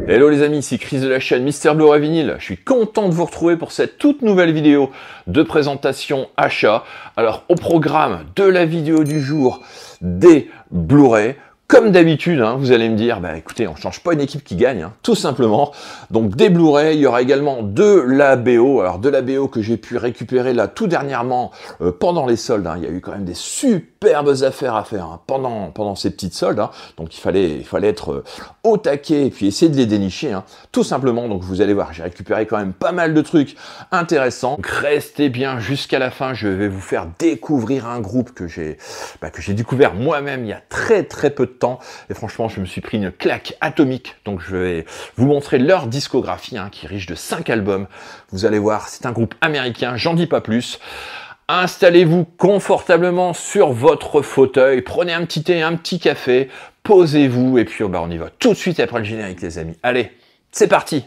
Hello les amis, ici Chris de la chaîne Mister Blu-ray Vinyl. Je suis content de vous retrouver pour cette toute nouvelle vidéo de présentation achat. Alors au programme de la vidéo du jour, des Blu-ray. Comme d'habitude, vous allez me dire, bah écoutez, on ne change pas une équipe qui gagne, tout simplement. Donc des Blu-ray, il y aura également de la BO. Alors de la BO que j'ai pu récupérer là tout dernièrement pendant les soldes. Il y a eu quand même des superbes affaires à faire pendant ces petites soldes. Donc il fallait être au taquet et puis essayer de les dénicher, tout simplement. Donc vous allez voir, j'ai récupéré quand même pas mal de trucs intéressants. Donc restez bien jusqu'à la fin, je vais vous faire découvrir un groupe que j'ai découvert moi-même il y a très peu de temps. Et franchement, je me suis pris une claque atomique. Donc je vais vous montrer leur discographie qui est riche de 5 albums. Vous allez voir, c'est un groupe américain, j'en dis pas plus. Installez-vous confortablement sur votre fauteuil, prenez un petit thé, un petit café, posez-vous et puis on y va tout de suite après le générique les amis. Allez, c'est parti!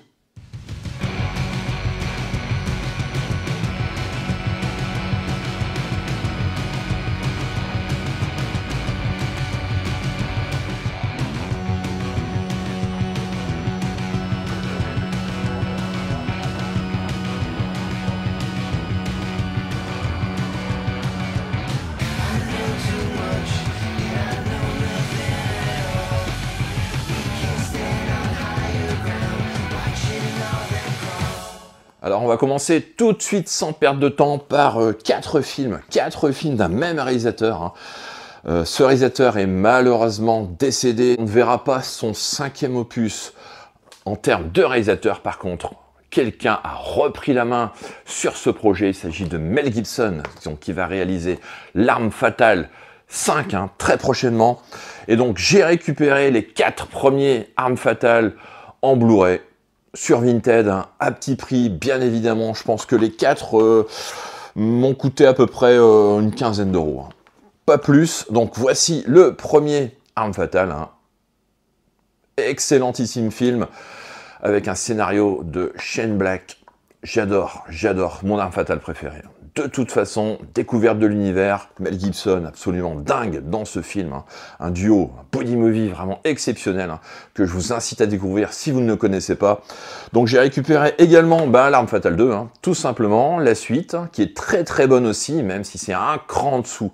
Alors on va commencer tout de suite sans perdre de temps par 4 films d'un même réalisateur. Ce réalisateur est malheureusement décédé. On ne verra pas son 5e opus en termes de réalisateur. Par contre, quelqu'un a repris la main sur ce projet. Il s'agit de Mel Gibson, qui va réaliser L'Arme Fatale 5 très prochainement. Et donc j'ai récupéré les 4 premiers Armes Fatales en Blu-ray. Sur Vinted, à petit prix, bien évidemment. Je pense que les 4 m'ont coûté à peu près une quinzaine d'euros. Pas plus. Donc voici le premier Arme Fatale. Excellentissime film avec un scénario de Shane Black. J'adore mon Arme Fatale préférée. De toute façon, découverte de l'univers, Mel Gibson absolument dingue dans ce film, un duo, un body movie vraiment exceptionnel, que je vous incite à découvrir si vous ne le connaissez pas. Donc j'ai récupéré également L'Arme Fatale 2, tout simplement, la suite, qui est très bonne aussi, même si c'est un cran en dessous.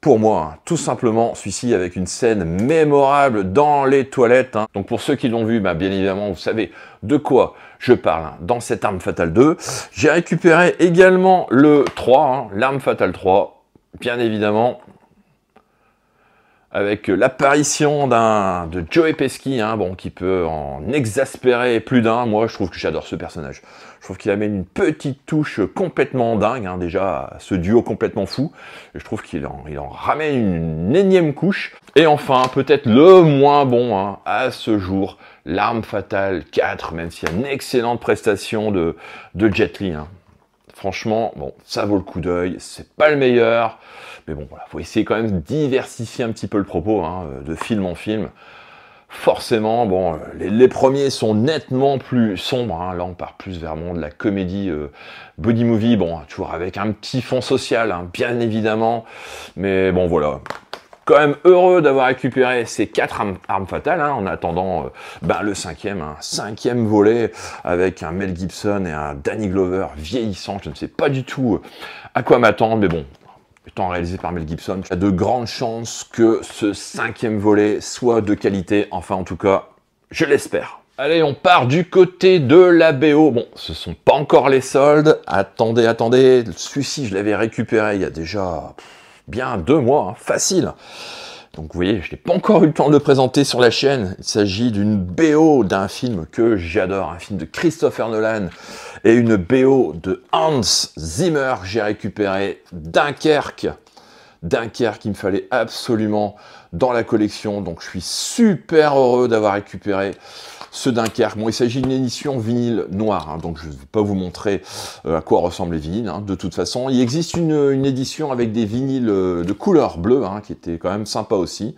Pour moi, tout simplement, celui-ci avec une scène mémorable dans les toilettes. Donc pour ceux qui l'ont vu, bien évidemment, vous savez de quoi je parle dans cette Arme Fatale 2. J'ai récupéré également le 3, l'Arme Fatale 3, bien évidemment, avec l'apparition de Joey Pesci, qui peut en exaspérer plus d'un. Moi, je trouve que j'adore ce personnage. Je trouve qu'il amène une petite touche complètement dingue, déjà, à ce duo complètement fou. Et je trouve qu'il en ramène une énième couche. Et enfin, peut-être le moins bon à ce jour, L'Arme Fatale 4, même s'il y a une excellente prestation de Jet Li. Franchement, ça vaut le coup d'œil, c'est pas le meilleur, mais voilà, faut essayer quand même de diversifier un petit peu le propos, de film en film. Forcément, les premiers sont nettement plus sombres, là on part plus vers de la comédie body movie, toujours avec un petit fond social, bien évidemment, mais voilà. Quand même heureux d'avoir récupéré ces 4 armes fatales, en attendant le 5e volet avec un Mel Gibson et un Danny Glover vieillissant. Je ne sais pas du tout à quoi m'attendre, mais étant réalisé par Mel Gibson, il y a de grandes chances que ce 5e volet soit de qualité. Enfin, en tout cas, je l'espère. Allez, on part du côté de la BO. Ce sont pas encore les soldes. Attendez. Celui-ci, je l'avais récupéré il y a déjà bien 2 mois, facile. Donc vous voyez, je n'ai pas encore eu le temps de le présenter sur la chaîne. Il s'agit d'une BO d'un film que j'adore, un film de Christopher Nolan et une BO de Hans Zimmer. J'ai récupéré Dunkerque, il me fallait absolument dans la collection. Donc je suis super heureux d'avoir récupéré ce Dunkerque. Il s'agit d'une édition vinyle noire, donc je ne vais pas vous montrer à quoi ressemblent les vinyles, de toute façon. Il existe une édition avec des vinyles de couleur bleue, qui était quand même sympa aussi.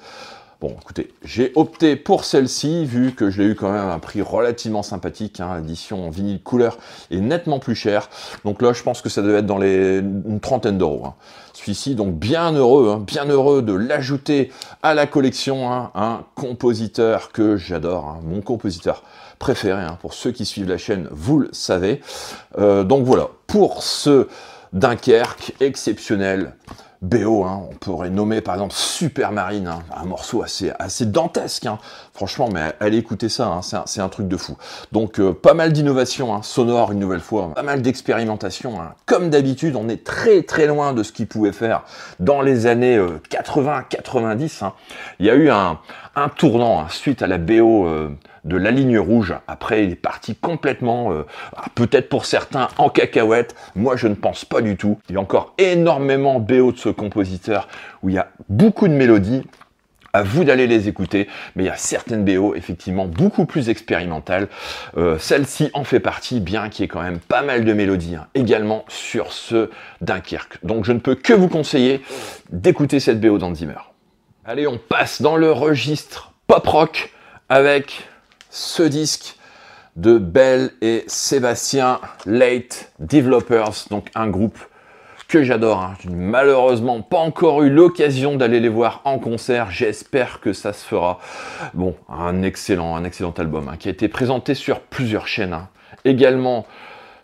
Bon, écoutez, j'ai opté pour celle-ci, vu que je l'ai eu quand même à un prix relativement sympathique. Hein, l'édition en vinyle couleur est nettement plus chère. Donc là, je pense que ça devait être dans une trentaine d'euros. Hein. Celui-ci, donc bien heureux de l'ajouter à la collection. Hein, un compositeur que j'adore, hein, mon compositeur préféré. Hein, pour ceux qui suivent la chaîne, vous le savez. Donc voilà, pour ce Dunkerque exceptionnel. BO, hein, on pourrait nommer par exemple Supermarine, hein, un morceau assez dantesque, hein. Franchement, mais allez écouter ça, hein, c'est un truc de fou. Donc pas mal d'innovations hein, sonores une nouvelle fois, pas mal d'expérimentation. Hein. Comme d'habitude, on est très loin de ce qu'il pouvait faire dans les années 80-90. Hein. Il y a eu un tournant hein, suite à la BO de La Ligne Rouge. Après, il est parti complètement, peut-être pour certains, en cacahuète. Moi, je ne pense pas du tout. Il y a encore énormément BO de ce compositeur où il y a beaucoup de mélodies. À vous d'aller les écouter, mais il y a certaines BO effectivement beaucoup plus expérimentales. Celle-ci en fait partie, bien qu'il y ait quand même pas mal de mélodies hein, également sur ce Dunkerque. Donc je ne peux que vous conseiller d'écouter cette BO d'Hans Zimmer. Allez, on passe dans le registre pop-rock avec ce disque de Belle et Sébastien Late Developers, donc un groupe que j'adore. Hein. Je n'ai malheureusement pas encore eu l'occasion d'aller les voir en concert. J'espère que ça se fera. Bon, un excellent album hein, qui a été présenté sur plusieurs chaînes. Hein. Également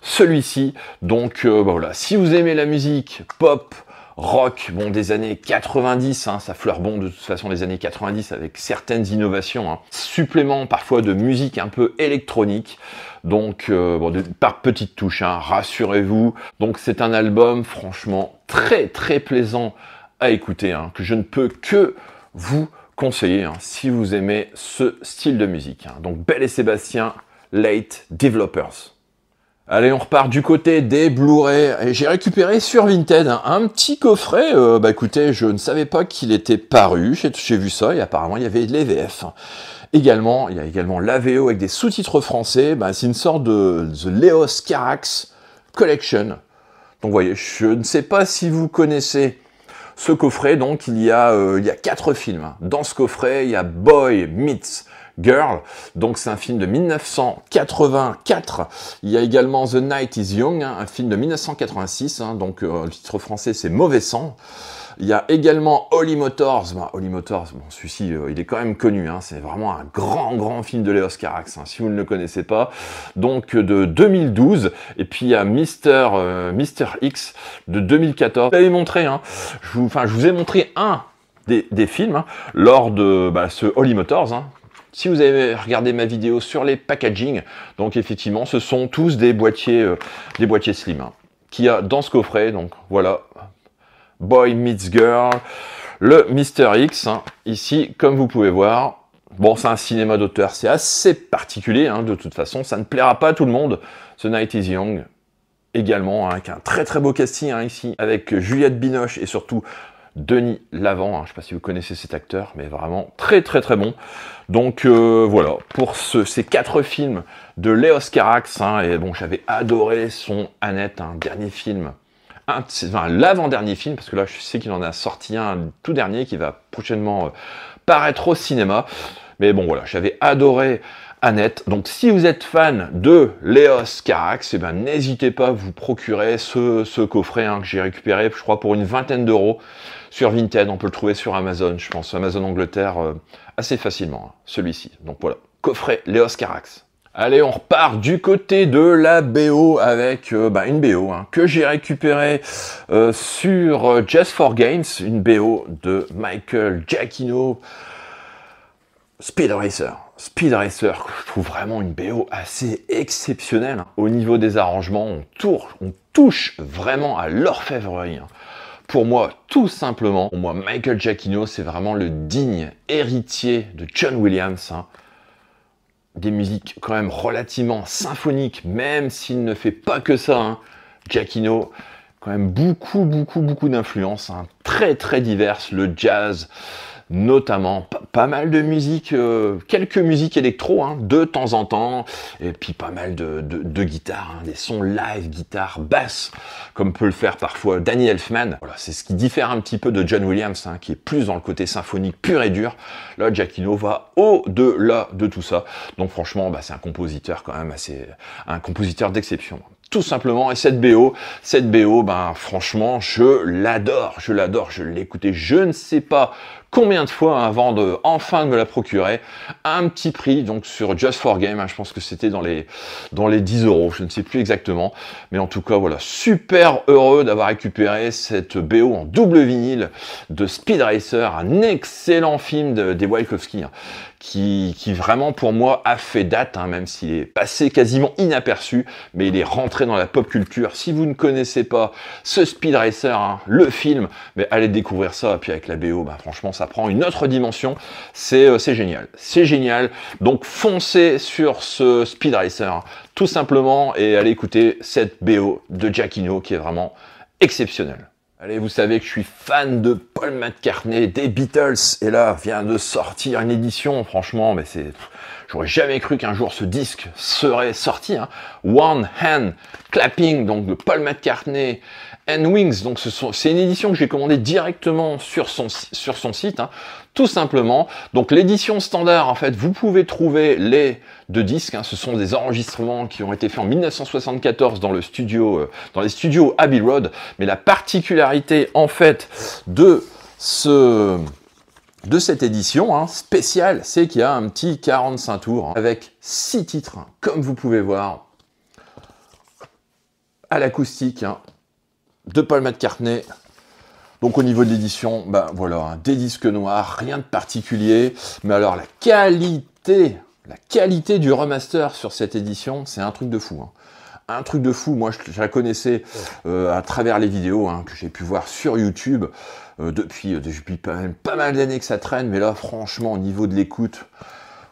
celui-ci. Donc voilà, si vous aimez la musique pop, rock, bon, des années 90, hein, ça fleure bon de toute façon les années 90 avec certaines innovations, hein. Supplément parfois de musique un peu électronique, donc bon, par petites touches, hein, rassurez-vous. Donc c'est un album franchement très plaisant à écouter, hein, que je ne peux que vous conseiller hein, si vous aimez ce style de musique. Hein. Donc Belle et Sébastien, Late Developers. Allez, on repart du côté des Blu-ray. Et j'ai récupéré sur Vinted un petit coffret. Bah écoutez, je ne savais pas qu'il était paru. J'ai vu ça et apparemment il y avait les VF. Également, il y a également l'AVO avec des sous-titres français. Bah, c'est une sorte de The Léos Carax Collection. Donc vous voyez, je ne sais pas si vous connaissez ce coffret. Donc il y a 4 films. Dans ce coffret, il y a Boy Meets Girl, donc c'est un film de 1984. Il y a également The Night is Young, hein, un film de 1986, hein, donc le titre français c'est Mauvais sang. Il y a également Holly Motors. Holly Motors, bon, celui-ci il est quand même connu, hein, c'est vraiment un grand film de Léos Carax, hein, si vous ne le connaissez pas. Donc de 2012, et puis il y a Mister X de 2014. Je vous l'avais montré, hein, je vous ai montré un des films hein, lors de ce Holly Motors. Hein. Si vous avez regardé ma vidéo sur les packaging, donc effectivement, ce sont tous des boîtiers slim hein, qu'il y a dans ce coffret. Donc voilà, Boy Meets Girl, le Mister X, hein, ici, comme vous pouvez voir. Bon, c'est un cinéma d'auteur, c'est assez particulier, hein, de toute façon, ça ne plaira pas à tout le monde. The Night is Young, également, hein, avec un très beau casting hein, ici, avec Juliette Binoche et surtout Denis Lavant, hein, je ne sais pas si vous connaissez cet acteur, mais vraiment très bon. Donc voilà, pour ces 4 films de Léos Carax, hein, et bon, j'avais adoré son Annette, un dernier film, l'avant-dernier film, parce que là je sais qu'il en a sorti un tout dernier qui va prochainement paraître au cinéma. Mais bon voilà, j'avais adoré Annette. Donc si vous êtes fan de Léos Carax, eh ben, n'hésitez pas à vous procurer ce coffret hein, que j'ai récupéré, je crois, pour une vingtaine d'euros sur Vinted. On peut le trouver sur Amazon, je pense, Amazon Angleterre, assez facilement, hein, celui-ci. Donc voilà, coffret Léos Carax. Allez, on repart du côté de la BO avec une BO hein, que j'ai récupérée sur Just for Games, une BO de Michael Giacchino, Speed Racer. Speed Racer, je trouve vraiment une BO assez exceptionnelle. Hein. Au niveau des arrangements, on touche vraiment à l'orfèvrerie. Hein. Pour moi, tout simplement, pour moi, Michael Giacchino, c'est vraiment le digne héritier de John Williams. Hein. Des musiques quand même relativement symphoniques, même s'il ne fait pas que ça. Hein. Giacchino, quand même beaucoup d'influences, hein, très diverses, le jazz, notamment pas mal de musique, quelques musiques électro, hein, de temps en temps, et puis pas mal de guitare, hein, des sons live, guitare, basse, comme peut le faire parfois Danny Elfman. Voilà, c'est ce qui diffère un petit peu de John Williams, hein, qui est plus dans le côté symphonique pur et dur. Là, Giacchino va au-delà de tout ça. Donc franchement, bah, c'est un compositeur quand même un compositeur d'exception. Tout simplement, et cette BO, ben franchement, je l'adore, je l'ai écoutée, je ne sais pas combien de fois avant de enfin de me la procurer, à un petit prix, donc sur Just for Game, hein, je pense que c'était dans les 10 €, je ne sais plus exactement, mais en tout cas, voilà, super heureux d'avoir récupéré cette BO en double vinyle de Speed Racer, un excellent film des Wachowski, hein, qui vraiment pour moi a fait date, hein, même s'il est passé quasiment inaperçu, mais il est rentré dans la pop culture. Si vous ne connaissez pas ce Speed Racer, hein, le film, mais allez découvrir ça, et puis avec la BO, bah, franchement ça prend une autre dimension, c'est génial, c'est génial. Donc foncez sur ce Speed Racer, hein, tout simplement, et allez écouter cette BO de Giacchino qui est vraiment exceptionnelle. Allez, vous savez que je suis fan de Paul McCartney, des Beatles, et là, vient de sortir une édition, franchement, mais c'est... J'aurais jamais cru qu'un jour ce disque serait sorti, hein. One Hand Clapping, donc de Paul McCartney and Wings, donc c'est une édition que j'ai commandée directement sur son site, hein, tout simplement. Donc l'édition standard, en fait, vous pouvez trouver les deux disques, hein, ce sont des enregistrements qui ont été faits en 1974 dans les studios Abbey Road, mais la particularité, en fait, de cette édition, hein, spéciale, c'est qu'il y a un petit 45 tours, hein, avec 6 titres, hein, comme vous pouvez voir, à l'acoustique, hein, de Paul McCartney. Donc au niveau de l'édition, ben voilà, hein, des disques noirs, rien de particulier, mais alors la qualité du remaster sur cette édition, c'est un truc de fou, hein. Un truc de fou, moi je la connaissais à travers les vidéos, hein, que j'ai pu voir sur YouTube depuis pas mal d'années que ça traîne, mais là franchement au niveau de l'écoute,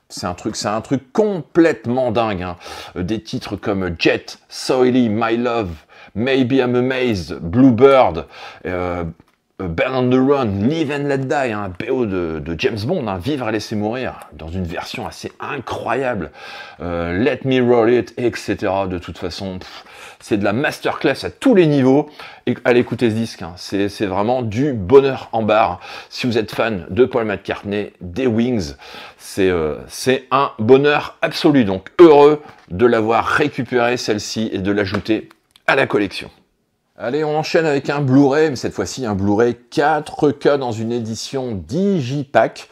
c'est un truc complètement dingue, hein. Des titres comme Jet, Soily, My Love, Maybe I'm Amazed, Bluebird, Burn on the Run, Live and Let Die, un BO de James Bond, hein, Vivre et laisser mourir, dans une version assez incroyable, Let Me Roll It, etc. De toute façon, c'est de la masterclass à tous les niveaux, et allez écouter ce disque, hein, c'est vraiment du bonheur en barre. Si vous êtes fan de Paul McCartney, des Wings, c'est un bonheur absolu, donc heureux de l'avoir récupéré celle-ci et de l'ajouter à la collection. Allez, on enchaîne avec un Blu-ray, mais cette fois-ci un Blu-ray 4K dans une édition Digipack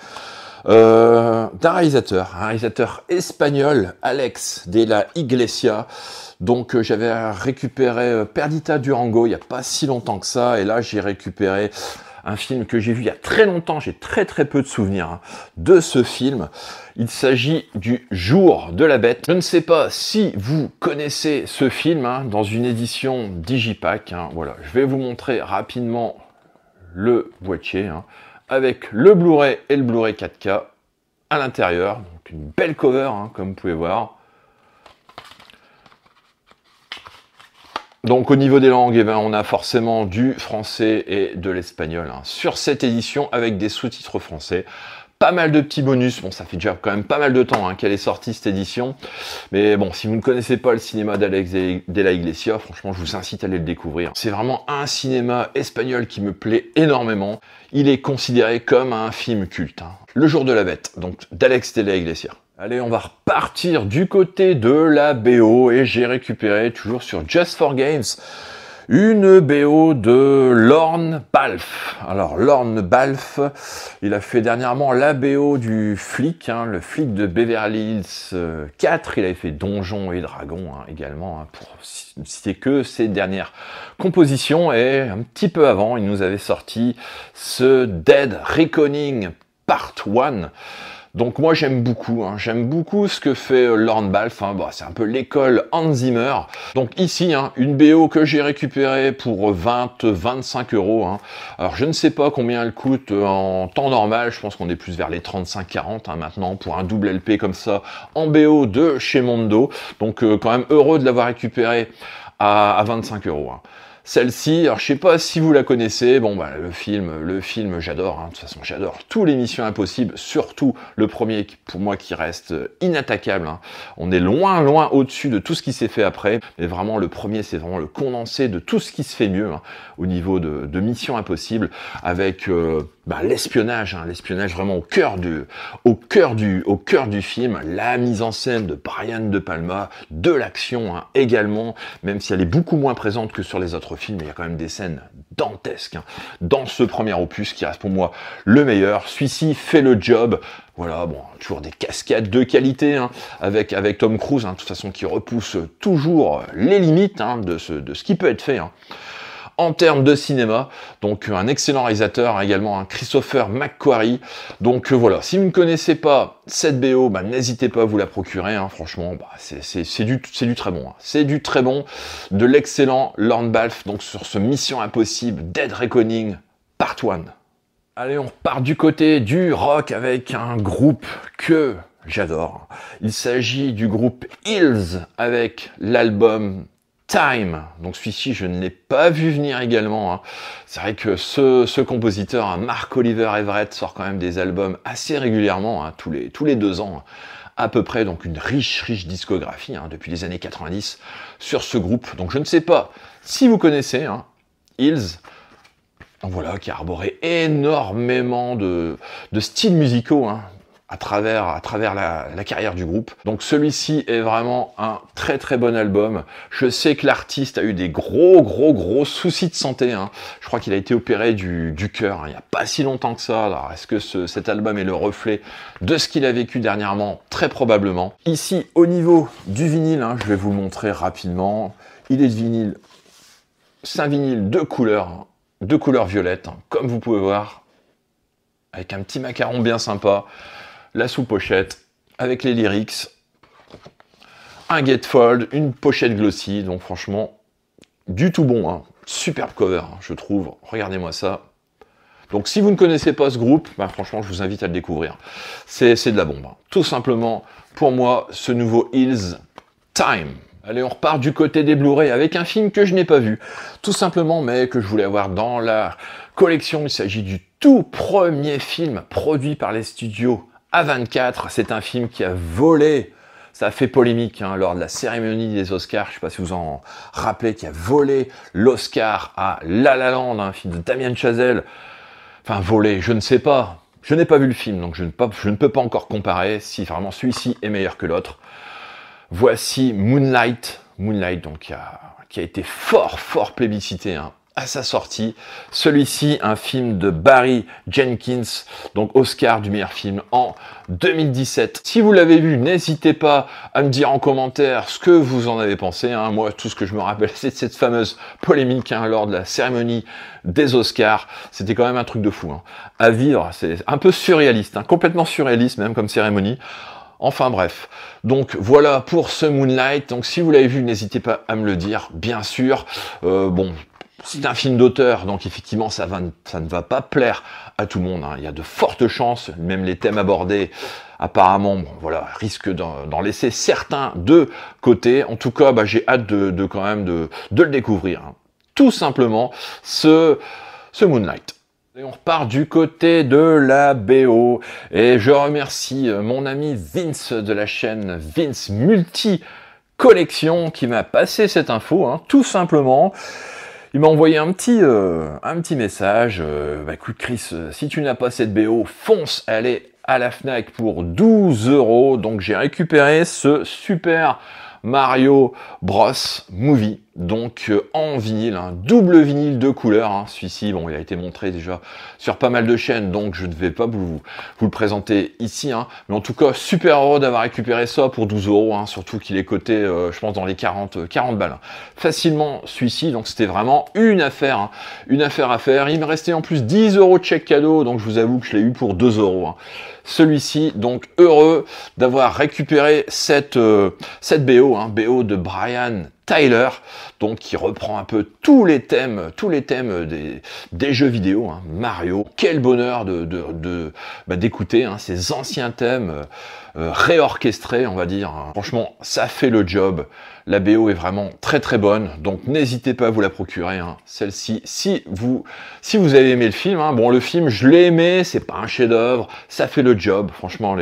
d'un réalisateur espagnol, Alex de la Iglesia. Donc j'avais récupéré Perdita Durango il n'y a pas si longtemps que ça, et là j'ai récupéré un film que j'ai vu il y a très longtemps, j'ai très peu de souvenirs, hein, de ce film. Il s'agit du Jour de la Bête. Je ne sais pas si vous connaissez ce film, hein, dans une édition Digipack, hein, voilà, je vais vous montrer rapidement le boîtier, hein, avec le Blu-ray et le Blu-ray 4K à l'intérieur. Donc une belle cover, hein, comme vous pouvez voir. Donc au niveau des langues, eh ben, on a forcément du français et de l'espagnol, hein, sur cette édition avec des sous-titres français. Pas mal de petits bonus, bon ça fait déjà quand même pas mal de temps, hein, qu'elle est sortie cette édition, mais bon, si vous ne connaissez pas le cinéma d'Alex de la Iglesia, franchement je vous incite à aller le découvrir. C'est vraiment un cinéma espagnol qui me plaît énormément, il est considéré comme un film culte, hein. Le Jour de la Bête, donc d'Alex de la Iglesia. Allez, on va repartir du côté de la BO, et j'ai récupéré, toujours sur Just for Games, une BO de Lorne Balfe. Alors Lorne Balfe, il a fait dernièrement la BO du flic, hein, le flic de Beverly Hills 4, il avait fait Donjons et Dragons, hein, également, hein, pour ne citer que ses dernières compositions, et un petit peu avant, il nous avait sorti ce Dead Reckoning Part 1. Donc moi j'aime beaucoup ce que fait Lorne Balfe, hein. Bon, c'est un peu l'école Hans Zimmer. Donc ici, hein, une BO que j'ai récupérée pour 20-25 €, hein. Alors je ne sais pas combien elle coûte en temps normal, je pense qu'on est plus vers les 35-40, hein, maintenant, pour un double LP comme ça, en BO de chez Mondo. Donc quand même heureux de l'avoir récupéré à 25 €, hein. Celle-ci, alors je sais pas si vous la connaissez, bon bah le film j'adore, de toute façon j'adore tous les Missions Impossibles, surtout le premier pour moi qui reste inattaquable, On est loin au-dessus de tout ce qui s'est fait après, mais vraiment le premier c'est vraiment le condensé de tout ce qui se fait mieux au niveau de Missions Impossibles, avec l'espionnage, l'espionnage vraiment au cœur du film, la mise en scène de Brian De Palma, de l'action également, même si elle est beaucoup moins présente que sur les autres films, il y a quand même des scènes dantesques dans ce premier opus qui reste pour moi le meilleur. Celui-ci fait le job. Voilà, bon, toujours des cascades de qualité avec Tom Cruise, de toute façon qui repousse toujours les limites de ce qui peut être fait. En termes de cinéma, donc un excellent réalisateur également, Christopher McQuarrie. Donc voilà, si vous ne connaissez pas cette BO, n'hésitez pas à vous la procurer, franchement, c'est du très bon. C'est du très bon, de l'excellent Lorne Balfe, donc sur ce Mission Impossible, Dead Reckoning, Part 1. Allez, on repart du côté du rock avec un groupe que j'adore. Il s'agit du groupe Hills avec l'album Time, donc celui-ci je ne l'ai pas vu venir également. C'est vrai que ce compositeur, Mark Oliver Everett, sort quand même des albums assez régulièrement, tous les 2 ans à peu près, donc une riche discographie depuis les années 90 sur ce groupe. Donc je ne sais pas si vous connaissez Hills, donc voilà, qui a arboré énormément de styles musicaux à travers la carrière du groupe. Donc celui-ci est vraiment un très bon album. Je sais que l'artiste a eu des gros soucis de santé. Je crois qu'il a été opéré du cœur il n'y a pas si longtemps que ça. Alors est-ce que cet album est le reflet de ce qu'il a vécu dernièrement? Très probablement. Ici, au niveau du vinyle, je vais vous le montrer rapidement. Il est de vinyle, c'est un vinyle de couleur violette, comme vous pouvez voir, avec un petit macaron bien sympa. La sous-pochette, avec les lyrics, un gatefold, une pochette glossy, donc franchement, du tout bon, superbe cover, je trouve, regardez-moi ça. Donc si vous ne connaissez pas ce groupe, franchement, je vous invite à le découvrir. C'est de la bombe, tout simplement, pour moi, ce nouveau Hills, Time. Allez, on repart du côté des Blu-ray avec un film que je n'ai pas vu, tout simplement, mais que je voulais avoir dans la collection. Il s'agit du tout premier film produit par les studios A24, c'est un film qui a volé, ça a fait polémique lors de la cérémonie des Oscars, je ne sais pas si vous en rappelez, qui a volé l'Oscar à La La Land, un film de Damien Chazelle. Enfin, volé, je ne sais pas, je n'ai pas vu le film, donc je ne peux pas encore comparer si vraiment celui-ci est meilleur que l'autre. Voici Moonlight, donc qui a été fort plébiscité à sa sortie. Celui-ci, un film de Barry Jenkins, donc Oscar du meilleur film en 2017. Si vous l'avez vu, n'hésitez pas à me dire en commentaire ce que vous en avez pensé. Moi, tout ce que je me rappelle, c'est de cette fameuse polémique lors de la cérémonie des Oscars. C'était quand même un truc de fou à vivre. C'est un peu surréaliste, complètement surréaliste même comme cérémonie. Enfin bref, donc voilà pour ce Moonlight. Donc si vous l'avez vu, n'hésitez pas à me le dire, bien sûr. Bon, c'est un film d'auteur, donc effectivement ça ne va pas plaire à tout le monde. Il y a de fortes chances, même les thèmes abordés, apparemment, risquent d'en laisser certains de côté. En tout cas, j'ai hâte quand même de le découvrir. Tout simplement, ce Moonlight. Et on repart du côté de la BO, et je remercie mon ami Vince de la chaîne Vince Multi Collection qui m'a passé cette info, tout simplement. Il m'a envoyé un petit message, écoute Chris, si tu n'as pas cette BO, fonce, elle est à la Fnac pour 12 €, donc j'ai récupéré ce Super Mario Bros Movie, donc en vinyle, double vinyle de couleur, celui-ci, bon, il a été montré déjà sur pas mal de chaînes, donc je ne vais pas vous le présenter ici, mais en tout cas, super heureux d'avoir récupéré ça pour 12 €, surtout qu'il est coté, je pense, dans les 40 balles, facilement celui-ci, donc c'était vraiment une affaire à faire. Il me restait en plus 10 € de chèque cadeau, donc je vous avoue que je l'ai eu pour 2 €. Celui-ci, donc heureux d'avoir récupéré cette BO, BO de Brian Tyler, donc qui reprend un peu tous les thèmes des jeux vidéo, Mario. Quel bonheur d'écouter ces anciens thèmes réorchestré, on va dire. Franchement, ça fait le job. La BO est vraiment très très bonne, donc n'hésitez pas à vous la procurer, hein. Celle-ci, si vous avez aimé le film, hein. Bon, le film, je l'ai aimé, c'est pas un chef-d'œuvre, ça fait le job, franchement,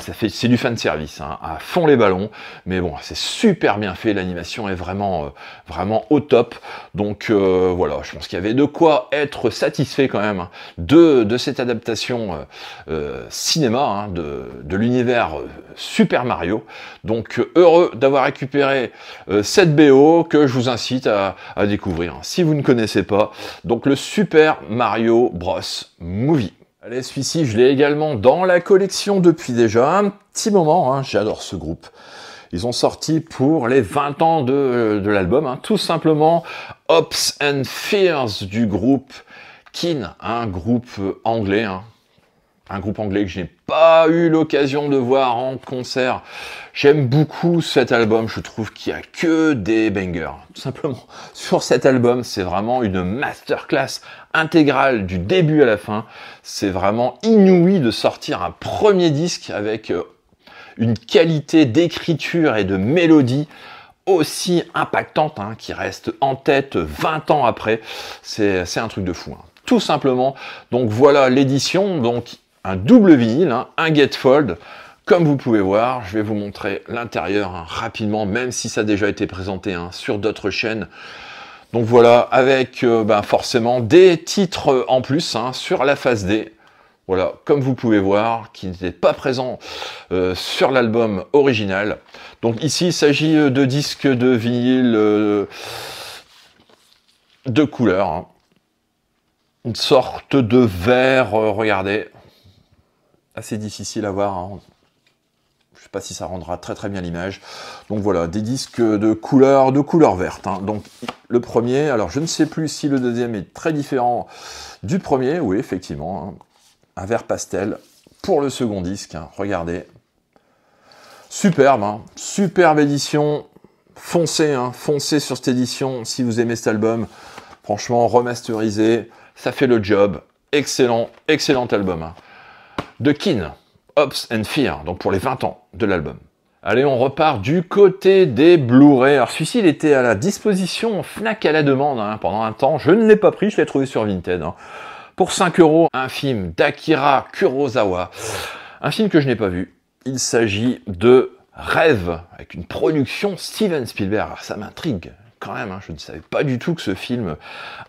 c'est du fan service, hein, à fond les ballons, mais bon, c'est super bien fait, l'animation est vraiment, vraiment au top, donc voilà, je pense qu'il y avait de quoi être satisfait quand même, hein, de cette adaptation cinéma, hein, de l'univers Super Mario, donc heureux d'avoir récupéré cette BO que je vous incite à découvrir, hein, si vous ne connaissez pas, donc le Super Mario Bros Movie. Allez, celui-ci, je l'ai également dans la collection depuis déjà un petit moment, hein, j'adore ce groupe. Ils ont sorti pour les 20 ans de l'album, hein, tout simplement Hopes and Fears du groupe Keane, un groupe anglais, hein. Un groupe anglais que je n'ai pas eu l'occasion de voir en concert. J'aime beaucoup cet album, je trouve qu'il n'y a que des bangers. Tout simplement, sur cet album, c'est vraiment une masterclass intégrale du début à la fin. C'est vraiment inouï de sortir un premier disque avec une qualité d'écriture et de mélodie aussi impactante, hein, qui reste en tête 20 ans après. C'est un truc de fou, hein. Tout simplement. Donc voilà l'édition, donc un double vinyle, hein, un Gatefold. Comme vous pouvez voir, je vais vous montrer l'intérieur, hein, rapidement, même si ça a déjà été présenté, hein, sur d'autres chaînes. Donc voilà, avec forcément des titres en plus, hein, sur la face D. Voilà, comme vous pouvez voir, qui n'étaient pas présents sur l'album original. Donc ici, il s'agit de disques de vinyle de couleur, hein. Une sorte de vert, regardez, assez difficile à voir, hein. Je ne sais pas si ça rendra très très bien l'image. Donc voilà, des disques de couleur verte, hein. Donc le premier, alors je ne sais plus si le deuxième est très différent du premier. Oui, effectivement, hein. Un vert pastel pour le second disque, hein. Regardez. Superbe, hein. Superbe édition. Foncez, hein. Foncez sur cette édition si vous aimez cet album. Franchement, remasterisé, ça fait le job. Excellent, excellent album, hein. De Keane, Hopes and Fear, donc pour les 20 ans de l'album. Allez, on repart du côté des Blu-ray. Alors celui-ci, il était à la disposition Fnac à la demande, hein, pendant un temps. Je ne l'ai pas pris, je l'ai trouvé sur Vinted, hein. Pour 5 €, un film d'Akira Kurosawa. Un film que je n'ai pas vu. Il s'agit de Rêve, avec une production Steven Spielberg. Alors ça m'intrigue quand même, hein. Je ne savais pas du tout que ce film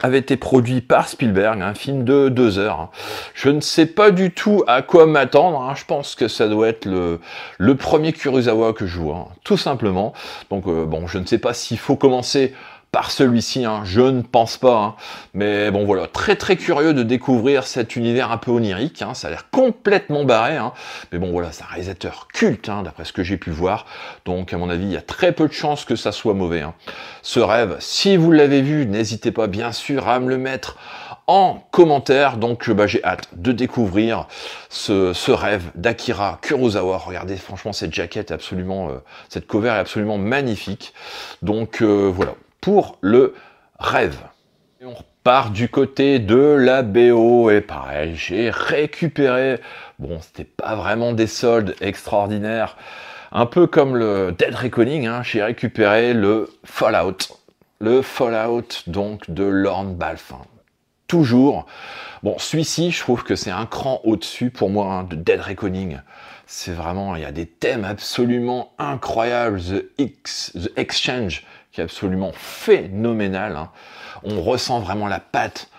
avait été produit par Spielberg, un film de 2 heures, hein. Je ne sais pas du tout à quoi m'attendre, hein. Je pense que ça doit être le premier Kurosawa que je vois, hein, tout simplement. Donc bon, je ne sais pas s'il faut commencer par celui-ci, hein, je ne pense pas, hein. Mais bon voilà, très très curieux de découvrir cet univers un peu onirique, hein. Ça a l'air complètement barré, hein. Mais bon voilà, c'est un réalisateur culte, hein, d'après ce que j'ai pu voir, donc à mon avis il y a très peu de chances que ça soit mauvais, hein. Ce Rêve, si vous l'avez vu, n'hésitez pas bien sûr à me le mettre en commentaire, donc j'ai hâte de découvrir ce Rêve d'Akira Kurosawa. Regardez, franchement cette jaquette est absolument, cette cover est absolument magnifique, donc voilà. Pour le Rêve. Et on repart du côté de la BO, et pareil, j'ai récupéré, bon, c'était pas vraiment des soldes extraordinaires, un peu comme le Dead Reckoning, hein, j'ai récupéré le Fallout donc de Lorne Balfe, hein. Toujours, bon, celui-ci, je trouve que c'est un cran au-dessus pour moi, hein, de Dead Reckoning. C'est vraiment, il y a des thèmes absolument incroyables, The Exchange, qui est absolument phénoménal, hein. On ressent vraiment la patte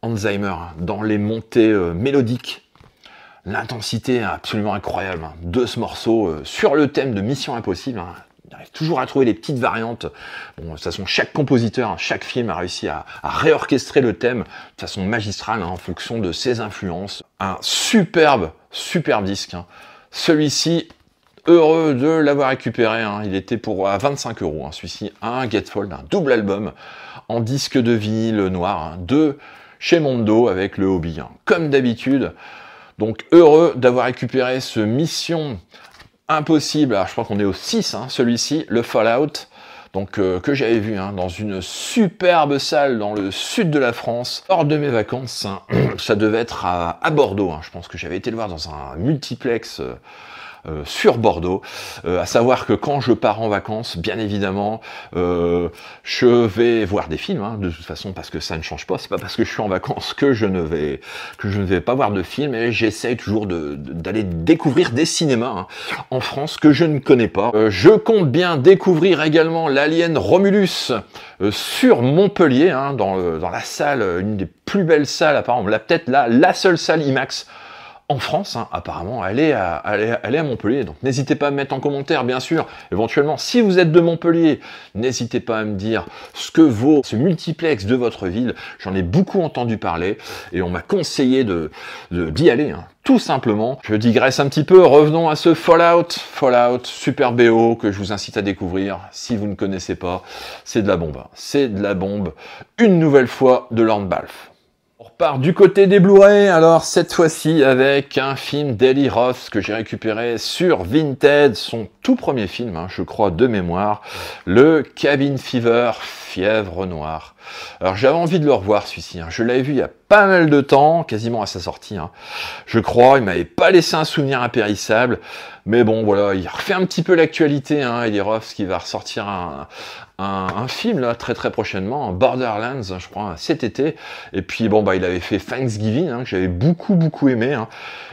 Alzheimer, hein, dans les montées mélodiques. L'intensité est absolument incroyable, hein, de ce morceau sur le thème de Mission Impossible, hein. Il arrive toujours à trouver des petites variantes. Bon, de toute façon, chaque compositeur, hein, chaque film a réussi à réorchestrer le thème de façon magistrale, hein, en fonction de ses influences. Un superbe disque, hein. Celui-ci, heureux de l'avoir récupéré, hein. Il était à 25 €, hein. Celui-ci, un Gatefold, un double album en disque de vinyle noir, hein, de chez Mondo avec le Hobby, hein, comme d'habitude. Donc heureux d'avoir récupéré ce Mission Impossible. Alors je crois qu'on est au 6, hein, celui-ci, le Fallout. Donc que j'avais vu, hein, dans une superbe salle dans le sud de la France, hors de mes vacances, hein. Ça devait être à Bordeaux, hein. Je pense que j'avais été le voir dans un multiplex sur Bordeaux. À savoir que quand je pars en vacances, bien évidemment, je vais voir des films, hein, de toute façon, parce que ça ne change pas. C'est pas parce que je suis en vacances que je ne vais pas voir de films, et j'essaye toujours d'aller découvrir des cinémas, hein, en France que je ne connais pas. Je compte bien découvrir également l'Alien Romulus sur Montpellier, hein, dans la salle, une des plus belles salles, apparemment, peut-être la seule salle IMAX en France, hein, apparemment, elle est à Montpellier. Donc n'hésitez pas à me mettre en commentaire, bien sûr. Éventuellement, si vous êtes de Montpellier, n'hésitez pas à me dire ce que vaut ce multiplex de votre ville. J'en ai beaucoup entendu parler et on m'a conseillé d'y aller, hein, tout simplement. Je digresse un petit peu, revenons à ce Fallout, super BO que je vous incite à découvrir. Si vous ne connaissez pas, c'est de la bombe. Hein. C'est de la bombe, une nouvelle fois, de Lord Balfe. On repart du côté des Blu-ray, alors cette fois-ci avec un film d'Eli Roth que j'ai récupéré sur Vinted, son tout premier film, hein, je crois, de mémoire, le Cabin Fever, Fièvre Noire. Alors j'avais envie de le revoir celui-ci, hein. Je l'avais vu il y a pas mal de temps, quasiment à sa sortie, hein. Je crois, il m'avait pas laissé un souvenir impérissable, mais bon voilà, il refait un petit peu l'actualité, hein, Eli Roth, qui va ressortir un film là très prochainement, Borderlands, je crois, cet été. Et puis bon bah il avait fait Thanksgiving, hein, que j'avais beaucoup aimé, hein.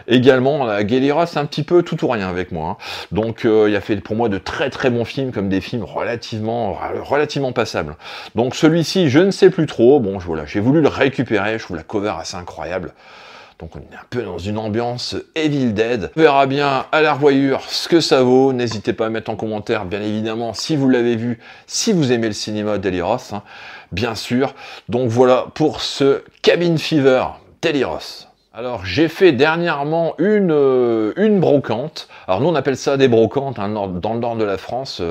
Également Eli Roth, un petit peu tout ou rien avec moi, hein. Donc il a fait pour moi de très bons films, comme des films relativement passables. Donc celui-ci je ne sais plus trop, bon voilà, j'ai voulu le récupérer, je trouve la cover assez incroyable. Donc on est un peu dans une ambiance Evil Dead. On verra bien à la revoyure ce que ça vaut. N'hésitez pas à mettre en commentaire, bien évidemment, si vous l'avez vu, si vous aimez le cinéma d'Eli Roth, hein, bien sûr. Donc voilà pour ce Cabin Fever d'Eli Roth. Alors j'ai fait dernièrement une brocante. Alors nous on appelle ça des brocantes, hein, dans le nord de la France.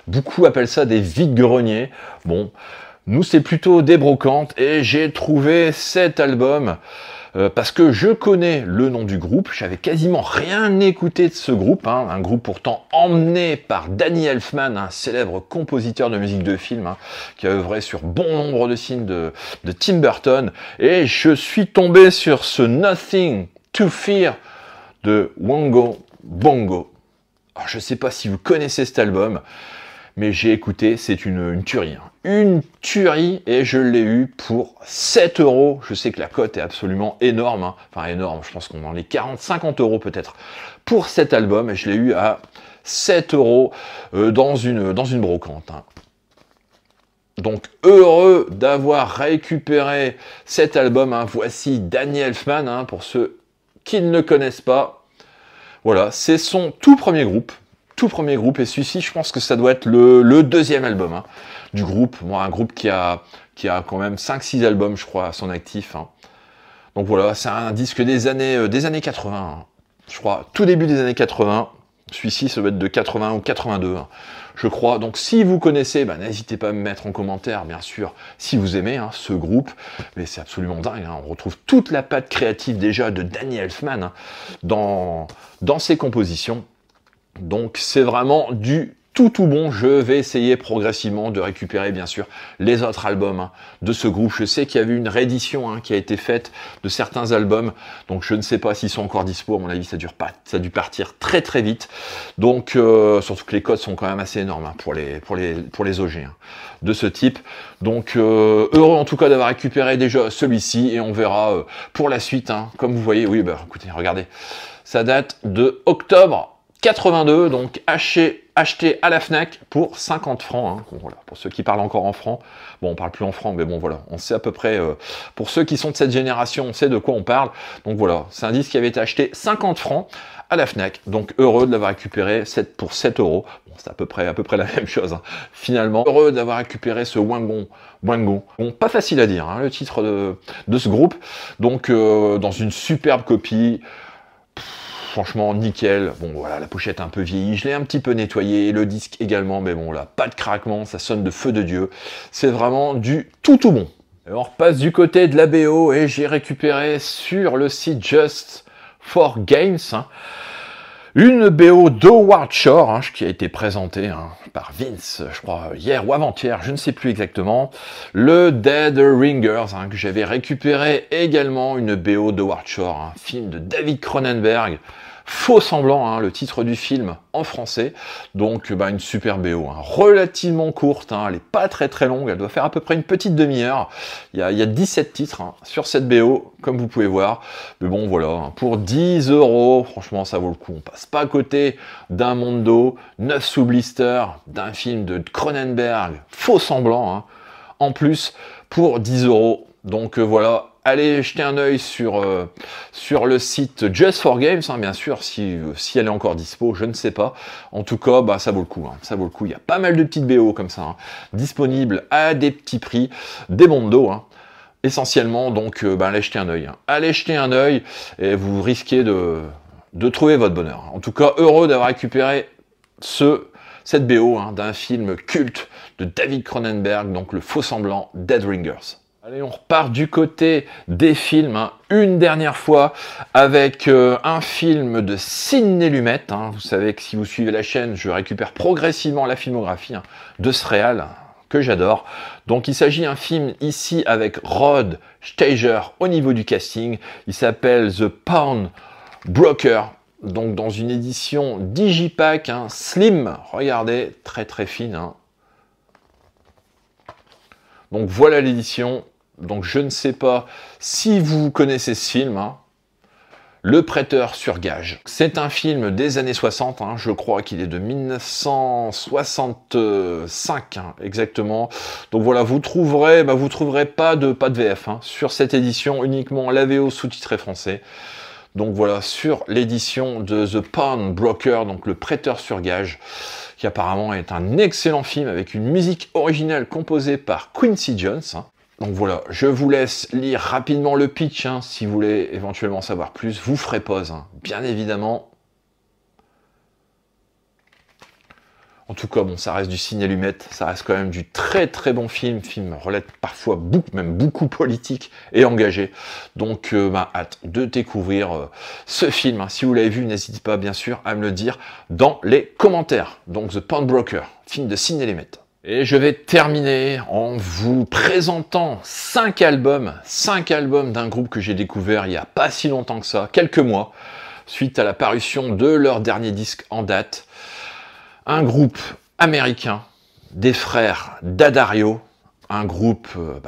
Beaucoup appellent ça des vides-greniers. Bon, nous c'est plutôt des brocantes, et j'ai trouvé cet album. Parce que je connais le nom du groupe, j'avais quasiment rien écouté de ce groupe, hein, un groupe pourtant emmené par Danny Elfman, un célèbre compositeur de musique de film, hein, qui a œuvré sur bon nombre de films de Tim Burton, et je suis tombé sur ce Nothing to Fear de Oingo Boingo. Alors je sais pas si vous connaissez cet album, mais j'ai écouté, c'est une tuerie. Hein. Une tuerie, et je l'ai eu pour 7 €. Je sais que la cote est absolument énorme, hein. Enfin énorme, je pense qu'on est dans les 40-50 € peut-être pour cet album, et je l'ai eu à 7 € dans une brocante. Hein. Donc heureux d'avoir récupéré cet album, hein. Voici Danny Elfman, hein, pour ceux qui ne le connaissent pas. Voilà, c'est son tout premier groupe, et celui-ci, je pense que ça doit être le deuxième album, hein, du groupe. Bon, un groupe qui a quand même 5-6 albums, je crois, à son actif, hein. Donc voilà, c'est un disque des années 80, hein. Je crois, tout début des années 80. Celui-ci, ça doit être de 80 ou 82, hein, je crois. Donc si vous connaissez, bah, n'hésitez pas à me mettre en commentaire, bien sûr, si vous aimez, hein, ce groupe. Mais c'est absolument dingue, hein. On retrouve toute la patte créative déjà de Danny Elfman, hein, dans ses compositions. Donc c'est vraiment du tout bon. Je vais essayer progressivement de récupérer, bien sûr, les autres albums, hein, de ce groupe. Je sais qu'il y avait une réédition, hein, qui a été faite de certains albums, donc je ne sais pas s'ils sont encore dispo. À mon avis, ça a dû partir très vite. Donc surtout que les codes sont quand même assez énormes, hein, pour les OG, hein, de ce type. Donc heureux en tout cas d'avoir récupéré déjà celui-ci, et on verra pour la suite, hein. Comme vous voyez, oui, bah écoutez, regardez, ça date de octobre 82, donc acheté à la Fnac pour 50 francs. Hein. Bon, voilà, pour ceux qui parlent encore en francs. Bon, on parle plus en francs, mais bon, voilà, on sait à peu près, pour ceux qui sont de cette génération, on sait de quoi on parle. Donc voilà, c'est un disque qui avait été acheté 50 francs à la Fnac. Donc heureux de l'avoir récupéré pour 7 €. Bon, c'est à peu près la même chose, hein, finalement. Heureux d'avoir récupéré ce Oingo. Bon, pas facile à dire, hein, le titre de ce groupe. Donc dans une superbe copie. Franchement, nickel. Bon, voilà, la pochette un peu vieillie, je l'ai un petit peu nettoyé, le disque également, mais bon, là, pas de craquement, ça sonne de feu de Dieu. C'est vraiment du tout bon. Et on repasse du côté de la BO, et j'ai récupéré sur le site Just for Games, hein, une BO d'Howard Shore, hein, qui a été présentée, hein, par Vince, je crois, hier ou avant-hier, je ne sais plus exactement. Le Dead Ringers, hein, que j'avais récupéré également, une BO d'Howard Shore, un film de David Cronenberg. Faux semblant, hein, le titre du film en français. Donc une super BO, hein, relativement courte, hein, elle n'est pas très longue, elle doit faire à peu près une petite demi-heure. Il y a 17 titres hein, sur cette BO, comme vous pouvez voir. Mais bon voilà, hein, pour 10 €, franchement ça vaut le coup. On passe pas à côté d'un Mondo, 9 sous blister, d'un film de Cronenberg, Faux semblant, hein, en plus pour 10 €. Donc voilà. Allez jeter un œil sur le site Just for Games, hein, bien sûr, si elle est encore dispo, je ne sais pas. En tout cas, ça vaut le coup. Hein, ça vaut le coup. Il y a pas mal de petites BO comme ça, hein, disponibles à des petits prix, des bons dos, hein, essentiellement. Donc, allez jeter un œil. Hein. Allez jeter un œil et vous risquez de trouver votre bonheur. En tout cas, heureux d'avoir récupéré cette BO hein, d'un film culte de David Cronenberg, donc le faux semblant Dead Ringers. Allez, on repart du côté des films, hein, une dernière fois, avec un film de Sidney Lumet. Hein. Vous savez que si vous suivez la chaîne, je récupère progressivement la filmographie hein, de ce réal, que j'adore. Donc il s'agit d'un film ici avec Rod Steiger au niveau du casting. Il s'appelle The Pawn Broker. Donc dans une édition Digipack, hein, slim, regardez, très fine. Hein. Donc voilà l'édition. Donc je ne sais pas si vous connaissez ce film, hein. Le prêteur sur gage. C'est un film des années 60, hein, je crois qu'il est de 1965 hein, exactement. Donc voilà, vous trouverez pas de VF hein, sur cette édition, uniquement la VO sous-titré français. Donc voilà, sur l'édition de The Pawn Broker, donc le prêteur sur gage, qui apparemment est un excellent film avec une musique originale composée par Quincy Jones. Hein. Donc voilà, je vous laisse lire rapidement le pitch, hein, si vous voulez éventuellement savoir plus, vous ferez pause, hein, bien évidemment. En tout cas, bon, ça reste du Sidney Lumet, ça reste quand même du très bon film relève parfois beaucoup politique et engagé. Donc, hâte de découvrir ce film. Hein. Si vous l'avez vu, n'hésitez pas, bien sûr, à me le dire dans les commentaires. Donc, The Pawn Broker, film de Sidney Lumet. Et je vais terminer en vous présentant 5 albums d'un groupe que j'ai découvert il n'y a pas si longtemps que ça, quelques mois, suite à la parution de leur dernier disque en date. Un groupe américain, des frères D'Addario, un groupe,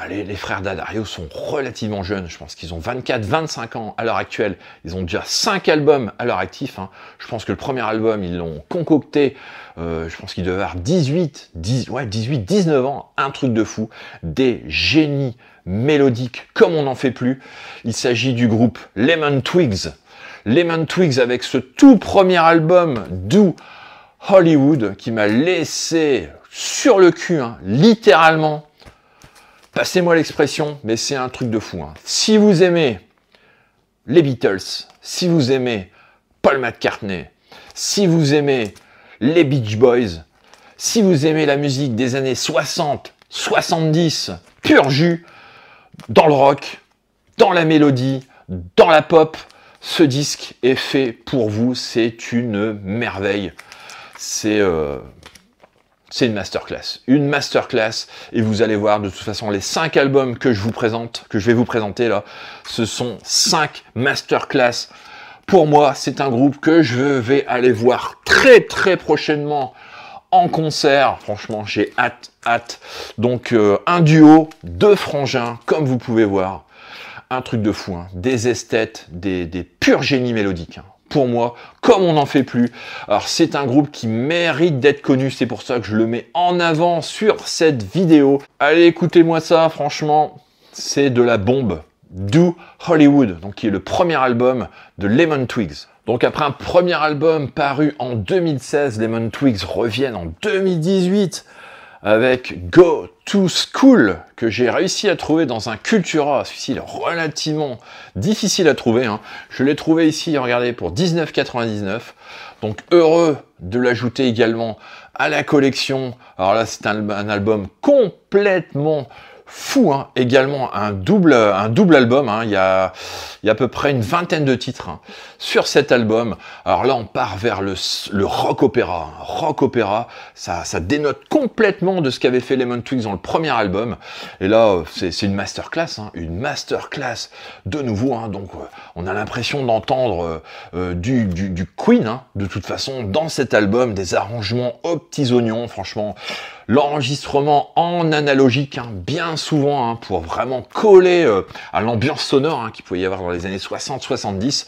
les frères D'Addario sont relativement jeunes, je pense qu'ils ont 24-25 ans à l'heure actuelle, ils ont déjà 5 albums à leur actif, hein. Je pense que le premier album, ils l'ont concocté, je pense qu'ils devaient avoir 18-19 ans, un truc de fou, des génies mélodiques comme on n'en fait plus. Il s'agit du groupe Lemon Twigs avec ce tout premier album Do Hollywood qui m'a laissé sur le cul, hein, littéralement. Passez-moi l'expression, mais c'est un truc de fou. Hein. Si vous aimez les Beatles, si vous aimez Paul McCartney, si vous aimez les Beach Boys, si vous aimez la musique des années 60, 70, pur jus, dans le rock, dans la mélodie, dans la pop, ce disque est fait pour vous, c'est une merveille. C'est une masterclass, et vous allez voir de toute façon les 5 albums que je vais vous présenter là, ce sont 5 masterclass. Pour moi, c'est un groupe que je vais aller voir très prochainement en concert. Franchement, j'ai hâte. Donc un duo de frangins, comme vous pouvez voir, un truc de fou, hein. Des esthètes, des purs génies mélodiques. Hein. Pour moi, comme on n'en fait plus. Alors c'est un groupe qui mérite d'être connu, c'est pour ça que je le mets en avant sur cette vidéo. Allez, écoutez-moi ça, franchement, c'est de la bombe. Do Hollywood, donc qui est le premier album de Lemon Twigs. Donc après un premier album paru en 2016, Lemon Twigs reviennent en 2018 avec Go to School, que j'ai réussi à trouver dans un Cultura. Celui-ci est relativement difficile à trouver. Hein. Je l'ai trouvé ici, regardez, pour 19,99 €. Donc heureux de l'ajouter également à la collection. Alors là, c'est un album complètement fou, hein. Également un double album, hein. Il y a à peu près une vingtaine de titres hein, sur cet album. Alors là, on part vers le rock opéra. Hein. Rock opéra, ça dénote complètement de ce qu'avait fait Lemon Twigs dans le premier album. Et là, c'est une masterclass, hein, une masterclass de nouveau. Hein. Donc, on a l'impression d'entendre du Queen, hein, de toute façon, dans cet album, des arrangements aux petits oignons, franchement. L'enregistrement en analogique, hein, bien souvent, hein, pour vraiment coller à l'ambiance sonore hein, qu'il pouvait y avoir dans les années 60-70.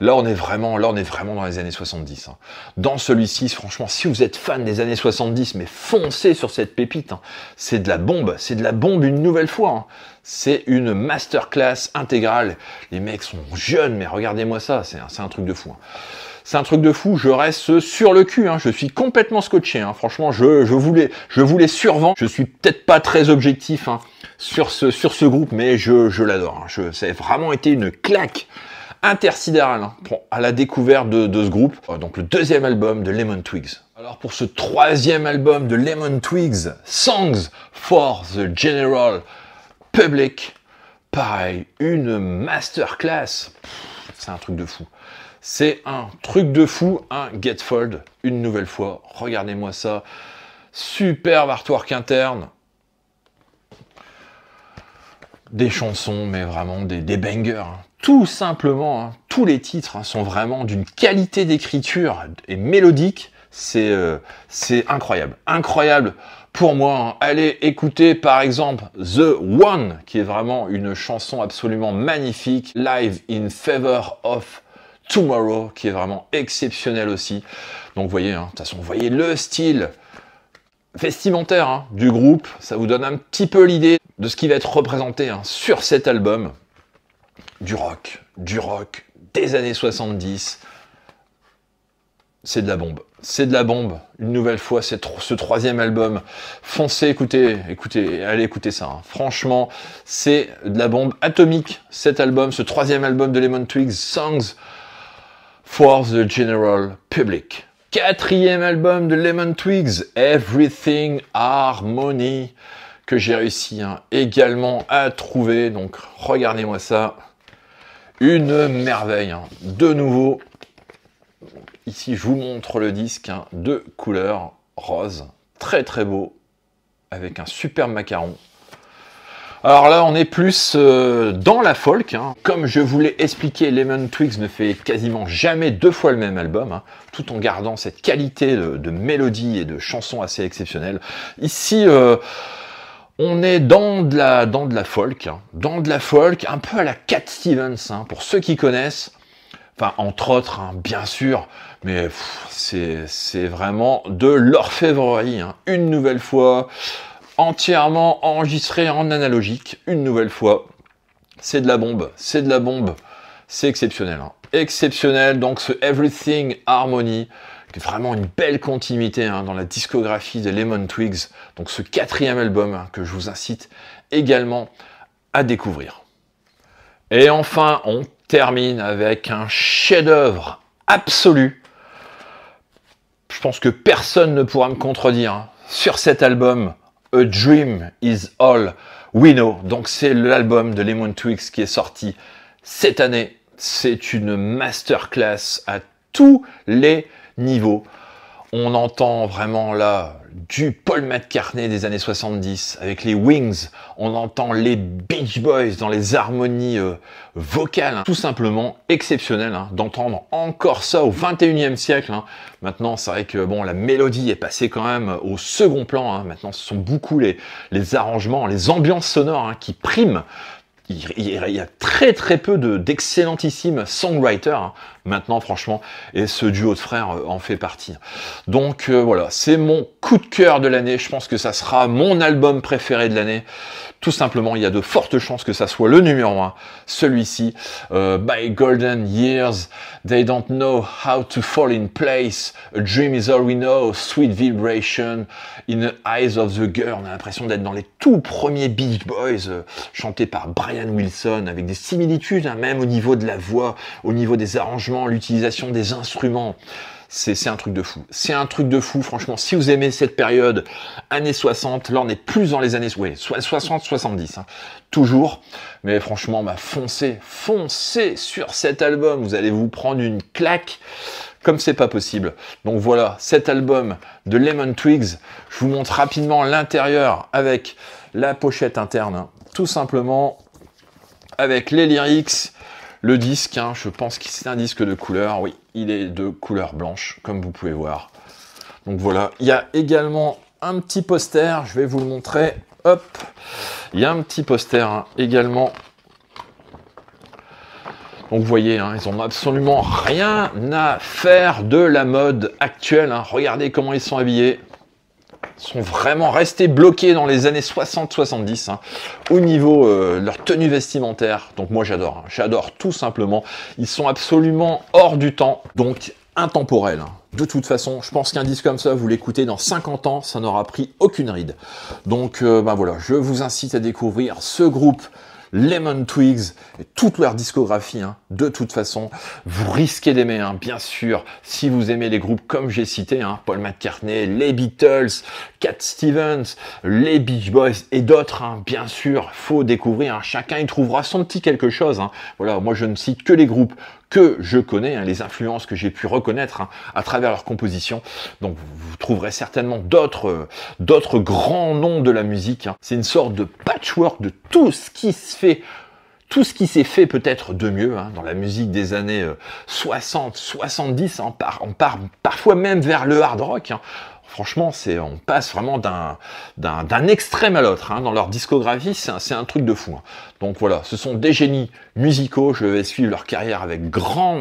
Là, on est vraiment dans les années 70. Hein. Dans celui-ci, franchement, si vous êtes fan des années 70, mais foncez sur cette pépite. Hein. C'est de la bombe une nouvelle fois. Hein. C'est une masterclass intégrale. Les mecs sont jeunes, mais regardez-moi ça, c'est un truc de fou. Hein. C'est un truc de fou, je reste sur le cul, hein. Je suis complètement scotché, hein. Franchement, je vous les survends. Je suis peut-être pas très objectif hein, sur ce groupe, mais je l'adore. Hein. Ça a vraiment été une claque intersidérale hein, à la découverte de ce groupe. Donc le deuxième album de Lemon Twigs. Alors pour ce troisième album de Lemon Twigs, Songs for the General Public, pareil, une masterclass. C'est un truc de fou. C'est un truc de fou, un Gatefold, une nouvelle fois. Regardez-moi ça. Superbe artwork interne. Des chansons, mais vraiment des bangers. Hein. Tout simplement, hein, tous les titres hein, sont vraiment d'une qualité d'écriture et mélodique. C'est incroyable. Incroyable pour moi. Hein. Allez écouter par exemple The One, qui est vraiment une chanson absolument magnifique. Live in Favor of Tomorrow, qui est vraiment exceptionnel aussi. Donc vous voyez, hein, de toute façon, vous voyez le style vestimentaire hein, du groupe. Ça vous donne un petit peu l'idée de ce qui va être représenté hein, sur cet album. Du rock, des années 70. C'est de la bombe. C'est de la bombe. Une nouvelle fois, ce troisième album. Foncez, écoutez, allez écouter ça. Hein. Franchement, c'est de la bombe atomique, cet album, ce troisième album de Lemon Twigs, Songs for the General Public. Quatrième album de Lemon Twigs, Everything Harmony, que j'ai réussi hein, également à trouver. Donc, regardez-moi ça. Une merveille. Hein. De nouveau, ici, je vous montre le disque hein, de couleur rose. Très, très beau. Avec un superbe macaron. Alors là, on est plus dans la folk. Hein. Comme je vous l'ai expliqué, Lemon Twigs ne fait quasiment jamais deux fois le même album, hein, tout en gardant cette qualité de mélodie et de chansons assez exceptionnelles. Ici, on est dans de la folk, hein, un peu à la Cat Stevens, hein, pour ceux qui connaissent. Enfin, entre autres, hein, bien sûr, mais c'est vraiment de l'orfèvrerie. Hein. Une nouvelle fois, entièrement enregistré en analogique, une nouvelle fois. C'est de la bombe, c'est exceptionnel. Hein. Exceptionnel, donc ce Everything Harmony, qui est vraiment une belle continuité hein, dans la discographie des Lemon Twigs. Donc ce quatrième album hein, que je vous incite également à découvrir. Et enfin, on termine avec un chef-d'œuvre absolu. Je pense que personne ne pourra me contredire hein, sur cet album. A Dream is All We Know. Donc c'est l'album de Lemon Twigs qui est sorti cette année. C'est une masterclass à tous les niveaux. On entend vraiment là du Paul McCartney des années 70 avec les Wings. On entend les Beach Boys dans les harmonies vocales. Hein. Tout simplement exceptionnel hein, d'entendre encore ça au 21e siècle. Hein. Maintenant, c'est vrai que bon, la mélodie est passée quand même au second plan. Hein. Maintenant, ce sont beaucoup les arrangements, les ambiances sonores hein, qui priment. Il y a très très peu d'excellentissimes songwriters hein, maintenant franchement, et ce duo de frères en fait partie. Donc voilà, c'est mon coup de cœur de l'année, je pense que ça sera mon album préféré de l'année. Tout simplement, il y a de fortes chances que ça soit le numéro 1, celui-ci. By Golden Years, They Don't Know How to Fall in Place, A Dream is All We Know, Sweet Vibration, In the Eyes of the Girl. On a l'impression d'être dans les tout premiers Beach Boys, chantés par Brian Wilson, avec des similitudes, hein, même au niveau de la voix, au niveau des arrangements, l'utilisation des instruments. c'est un truc de fou. C'est un truc de fou, franchement. Si vous aimez cette période, années 60, là on est plus dans les années 60-70, hein, toujours. Mais franchement, bah, foncez sur cet album. Vous allez vous prendre une claque comme c'est pas possible. Donc voilà, cet album de Lemon Twigs. Je vous montre rapidement l'intérieur avec la pochette interne, hein, tout simplement avec les lyrics. Le disque, hein, je pense que c'est un disque de couleur. Oui, il est de couleur blanche, comme vous pouvez voir. Donc voilà, il y a également un petit poster. Je vais vous le montrer. Hop, il y a un petit poster hein, également. Donc vous voyez, hein, ils n'ont absolument rien à faire de la mode actuelle. Hein. Regardez comment ils sont habillés. Sont vraiment restés bloqués dans les années 60-70 hein, au niveau de leur tenue vestimentaire. Donc moi j'adore, hein, j'adore tout simplement. Ils sont absolument hors du temps, donc intemporels. Hein. De toute façon, je pense qu'un disque comme ça, vous l'écoutez dans 50 ans, ça n'aura pris aucune ride. Donc ben voilà, je vous incite à découvrir ce groupe Lemon Twigs et toute leur discographie, hein, de toute façon, vous risquez d'aimer, hein, bien sûr, si vous aimez les groupes comme j'ai cité, hein, Paul McCartney, les Beatles, Cat Stevens, les Beach Boys et d'autres, hein, bien sûr, faut découvrir, hein, chacun y trouvera son petit quelque chose, hein. Voilà, moi je ne cite que les groupes que je connais, hein, les influences que j'ai pu reconnaître hein, à travers leur composition. Donc vous trouverez certainement d'autres grands noms de la musique. Hein. C'est une sorte de patchwork de tout ce qui se fait, tout ce qui s'est fait peut-être de mieux hein, dans la musique des années 60, 70. Hein, on part parfois même vers le hard rock. Hein. Franchement, on passe vraiment d'un extrême à l'autre. Hein. Dans leur discographie, c'est un truc de fou. Hein. Donc voilà, ce sont des génies musicaux. Je vais suivre leur carrière avec grand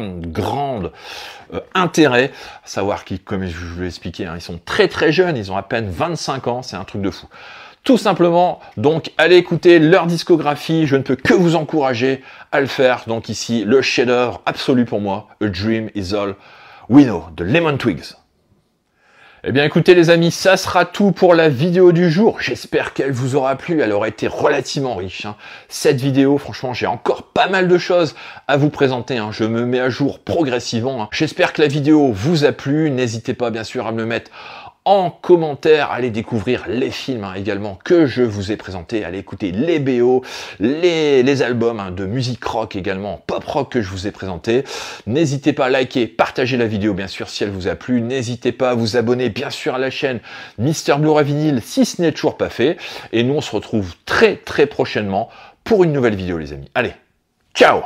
intérêt. À savoir qu'ils, comme je vous l'ai expliqué, hein, ils sont très jeunes. Ils ont à peine 25 ans. C'est un truc de fou. Tout simplement, donc, allez écouter leur discographie. Je ne peux que vous encourager à le faire. Donc ici, le chef-d'œuvre absolu pour moi, A Dream Is All We Know, de Lemon Twigs. Eh bien écoutez les amis, ça sera tout pour la vidéo du jour. J'espère qu'elle vous aura plu, elle aura été relativement riche. Hein. Cette vidéo, franchement, j'ai encore pas mal de choses à vous présenter. Hein. Je me mets à jour progressivement. Hein. J'espère que la vidéo vous a plu. N'hésitez pas bien sûr à me le mettre en commentaire, allez découvrir les films hein, également que je vous ai présentés, allez écouter les BO, les albums hein, de musique rock également, pop rock que je vous ai présentés. N'hésitez pas à liker, partager la vidéo bien sûr si elle vous a plu. N'hésitez pas à vous abonner bien sûr à la chaîne Mister Blu-ray Vinyl si ce n'est toujours pas fait. Et nous on se retrouve très prochainement pour une nouvelle vidéo les amis. Allez, ciao!